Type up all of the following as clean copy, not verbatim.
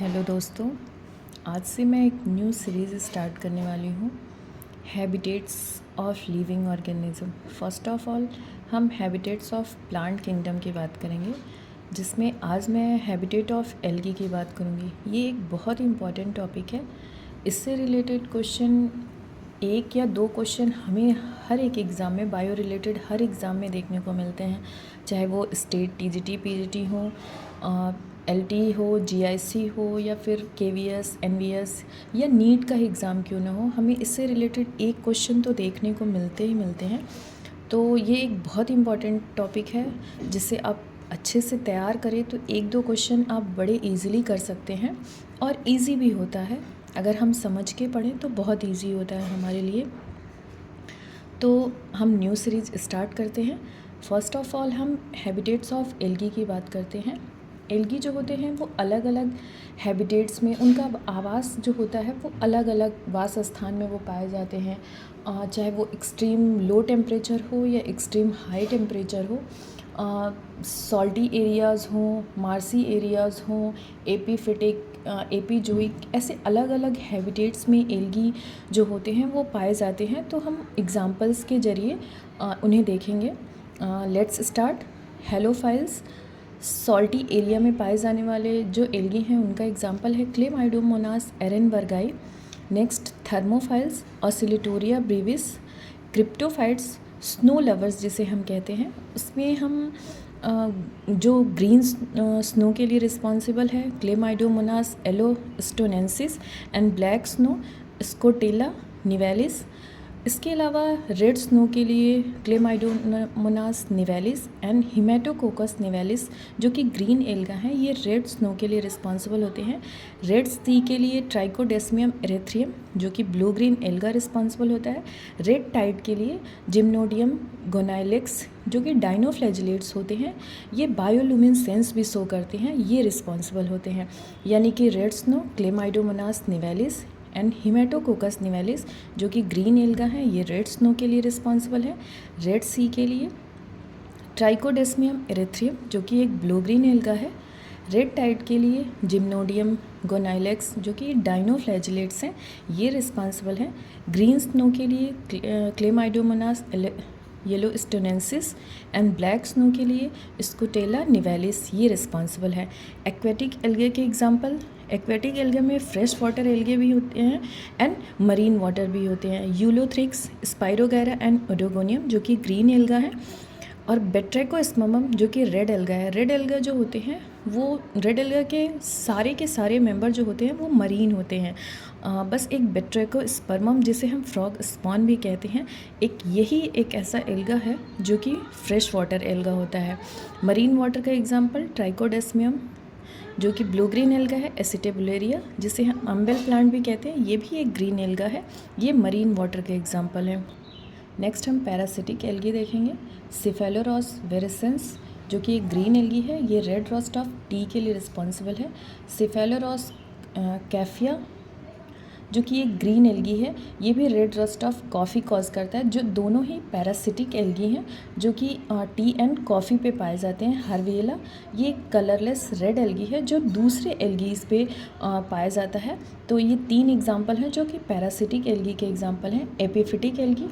Hello दोस्तों, आज से मैं एक न्यू सीरीज़ स्टार्ट करने वाली हूँ, habitats of living organism. First of all हम हैबिटेट्स ऑफ प्लांट किंगडम की बात करेंगे, जिसमें आज मैं हैबिटेट ऑफ एल्गी की बात करूँगी। ये एक बहुत ही इम्पॉर्टेंट टॉपिक है। इससे रिलेटेड क्वेश्चन एक या दो क्वेश्चन हमें हर एक एग्ज़ाम में, बायो रिलेटेड हर एग्ज़ाम में देखने को मिलते हैं, चाहे वो स्टेट टीजीटी पीजीटी हो, एलटी हो, जीआईसी हो, या फिर केवीएस एनवीएस या नीट का एग्ज़ाम क्यों ना हो, हमें इससे रिलेटेड एक क्वेश्चन तो देखने को मिलते ही मिलते हैं। तो ये एक बहुत इम्पॉर्टेंट टॉपिक है, जिसे आप अच्छे से तैयार करें तो एक दो क्वेश्चन आप बड़े इजीली कर सकते हैं, और इजी भी होता है। अगर हम समझ के पढ़ें तो बहुत इजी होता है हमारे लिए। तो हम न्यू सीरीज़ स्टार्ट करते हैं। फर्स्ट ऑफ ऑल हम हैबिटेट्स ऑफ एल्गी की बात करते हैं। एल्गी जो होते हैं वो अलग अलग हैबिटेट्स में, उनका आवास जो होता है वो अलग अलग वास स्थान में वो पाए जाते हैं, चाहे वो एक्सट्रीम लो टेम्परेचर हो या एक्सट्रीम हाई टेम्परेचर हो, सॉल्टी एरियाज़ हों, मार्सी एरियाज़ हों, एपीफिटिक, एपीजोइक, ऐसे अलग अलग हैबिटेट्स में एल्गी जो होते हैं वो पाए जाते हैं। तो हम एग्जांपल्स के ज़रिए उन्हें देखेंगे। Let's start. Halophiles salty area में पाए जाने वाले जो एल्गी हैं उनका एग्जांपल है Chlamydomonas ehrenbergii. Next thermophiles Oscillatoria brevis. Cryptophytes snow lovers जिसे हम कहते हैं, उसमें हम जो ग्रीन स्नो के लिए रिस्पॉन्सिबल है क्लेमाइडोमोनास एलोस्टोनेंसिस एंड ब्लैक स्नो स्कोटेला निवेलिस। इसके अलावा रेड स्नो के लिए क्लेमाइडोमोनास निवेलिस एंड हिमेटोकोकस निवेलिस जो कि ग्रीन एल्गा हैं, ये रेड स्नो के लिए रिस्पॉन्सिबल होते हैं। रेड सी के लिए ट्राइकोडेस्मियम एरेथ्रियम जो कि ब्लू ग्रीन एल्गा रिस्पॉन्सिबल होता है। रेड टाइड के लिए जिम्नोडियम गोनाइलेक्स जो कि डाइनोफ्लैजिलेट्स होते हैं, ये बायोलुमिनेसेंस भी शो करते हैं, ये रिस्पॉन्सिबल होते हैं। यानी कि रेड स्नो क्लेमाइडोमोनास निवेलिस एंड हिमेटोकोकस निवेलिस जो कि ग्रीन एल्गा है, ये रेड स्नो के लिए रिस्पॉन्सिबल है। रेड सी के लिए ट्राइकोडेस्मियम एरेथ्रियम जो कि एक ब्लू ग्रीन एल्गा है। रेड टाइड के लिए जिम्नोडियम गोनाइलेक्स जो कि डाइनोफ्लैजिलेट्स हैं, ये रिस्पॉन्सिबल हैं। ग्रीन स्नो के लिए क्लेमाइडोमोनास येलोस्टोनेंसिस एंड ब्लैक स्नो के लिए स्कोटेला निवेलिस, ये रिस्पॉन्सिबल है। एक्वेटिक एल्गे के एग्जांपल, एक्वेटिक एल्गे में फ्रेश वाटर एल्गे भी होते हैं एंड मरीन वाटर भी होते हैं। यूलोथ्रिक्स, स्पाइरोगैरा एंड ओडोगोनियम जो कि ग्रीन एल्गा है, और बेट्रैकोस्मम जो कि रेड एल्गा है। रेड एल्गा जो होते हैं वो, रेड एल्गा के सारे मेंबर जो होते हैं वो मरीन होते हैं। बस एक बेट्रैकोस्पर्मम जिसे हम फ्रॉग स्पॉन भी कहते हैं, यही एक ऐसा एल्गा है जो कि फ्रेश वाटर एल्गा होता है। मरीन वाटर का एग्जांपल ट्राइकोडेस्मियम जो कि ब्लू ग्रीन एल्गा है। एसिटेबुलेरिया जिसे हम अम्बेल प्लांट भी कहते हैं, ये भी एक ग्रीन एल्गा है, ये मरीन वाटर के एग्जांपल हैं। नेक्स्ट हम पैरासिटिक एल्गी देखेंगे। सिफेलोरॉस वेरेसेंस जो कि एक ग्रीन एल्गी है, ये रेड रस्ट ऑफ टी के लिए रिस्पॉन्सिबल है। सिफेलोरॉस कैफिया जो कि एक ग्रीन एल्गी है, ये भी red rust of coffee cause करता है। जो दोनों ही पैरासिटिक एल्गी हैं जो कि टी एंड कॉफ़ी पे पाए जाते हैं। हर्वियला ये कलरलेस रेड एल्गी है जो दूसरे एल्गीज पे पाया जाता है। तो ये तीन एग्जांपल हैं जो कि पैरासिटिक एल्गी के एग्जांपल हैं। एपिफिटिक एल्गी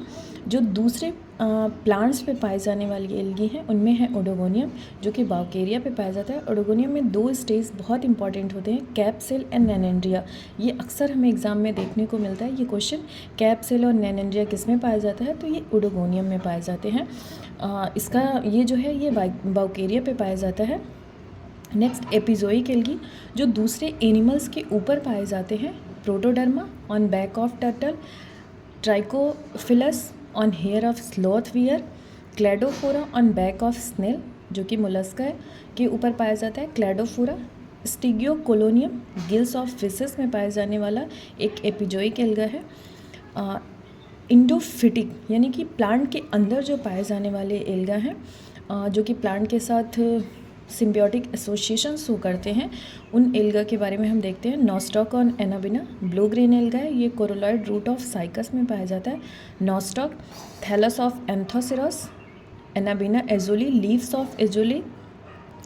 जो दूसरे प्लांट्स पे पाए जाने वाली एल्गी हैं, उनमें है ओडोगोनियम जो कि बाउकेरिया पे पाया जाता है। ओडोगोनियम में दो स्टेज बहुत इंपॉर्टेंट होते हैं, कैप सेल एंड नैनेंड्रिया। ये अक्सर हमें एग्जाम में देखने को मिलता है ये क्वेश्चन, कैप सेल और नैनेंड्रिया किस में पाया जाता है, तो ये ओडोगोनियम में पाए जाते हैं। इसका ये जो है ये बाउकेरिया पे पाया जाता है। नेक्स्ट एपिजोइक एल्गी जो दूसरे एनिमल्स के ऊपर पाए जाते हैं। Protoderma on back of turtle, Trichophilus on hair of sloth bear, Cladophora on back of snail जो कि मोलस्का है के ऊपर पाया जाता है। Cladophora Stigeoclonium gills of fishes में पाया जाने वाला एक एपिजोइक एल्गा है। इंडोफिटिक यानी कि प्लांट के अंदर जो पाए जाने वाले एल्गा हैं, जो कि प्लांट के साथ सिम्बियोटिक एसोसिएशन शो करते हैं, उन एल्गा के बारे में हम देखते हैं। Nostoc on Anabaena blue green alga है, ये कोरोलॉइड रूट ऑफ साइकस में पाया जाता है। Nostoc thallus of Anthoceros, Anabaena azollae leaves of Azolla.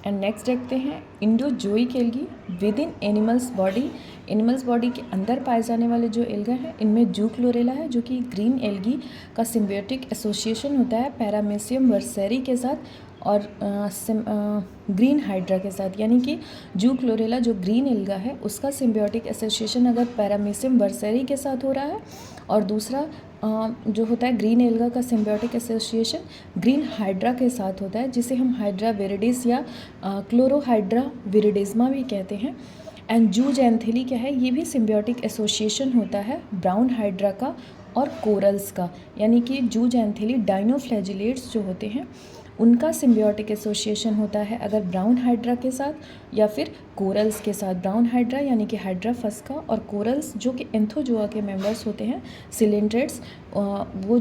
And next देखते हैं endozoic algae within animals body के अंदर पाए जाने वाले जो एल्गा हैं इनमें जू क्लोरेला है, जो कि ग्रीन एल्गी का सिम्बियोटिक एसोसिएशन होता है पैरामीशियम वर्सेरी के साथ और ग्रीन हाइड्रा के साथ। यानी कि जू क्लोरेला जो ग्रीन एल्गा है उसका सिम्बियोटिक एसोसिएशन अगर पैरामीशियम वर्सेरी के साथ हो रहा है और दूसरा जो होता है ग्रीन एल्गा का सिम्बियोटिक एसोसिएशन ग्रीन हाइड्रा के साथ होता है, जिसे हम हाइड्रा विरिडिस या क्लोरोहाइड्रा विरिडिज्मा भी कहते हैं। एंड जू जैंथेली क्या है, ये भी सिम्बियोटिक एसोसिएशन होता है ब्राउन हाइड्रा का और कोरल्स का। यानी कि जू जैंथेली डाइनोफ्लैजिलेट्स जो होते हैं उनका सिम्बियोटिक एसोसिएशन होता है अगर ब्राउन हाइड्रा के साथ या फिर कोरल्स के साथ। ब्राउन हाइड्रा यानी कि हाइड्रा फस्का और कोरल्स जो कि एंथोजोआ के मेंबर्स होते हैं सिलेंड्रेट्स, वो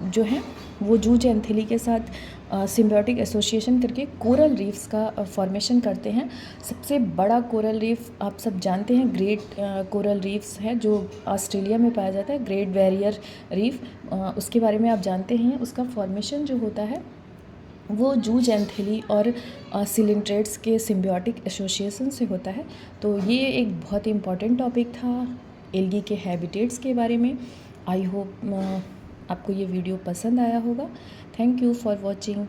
जो हैं वो जू जैंथेली के साथ सिम्बियोटिक एसोसिएशन करके कोरल रीफ्स का फॉर्मेशन करते हैं। सबसे बड़ा कोरल रीफ आप सब जानते हैं ग्रेट कोरल रीफ्स है जो ऑस्ट्रेलिया में पाया जाता है, ग्रेट बैरियर रीफ, उसके बारे में आप जानते हैं। उसका फॉर्मेशन जो होता है वो जू जैंथेली और सिलेंट्रेट्स के सिम्बियोटिक एसोसिएशन से होता है। तो ये एक बहुत ही इम्पॉर्टेंट टॉपिक था एल्गी के हैबिटेट्स के बारे में। आई होप आपको ये वीडियो पसंद आया होगा। Thank you for watching.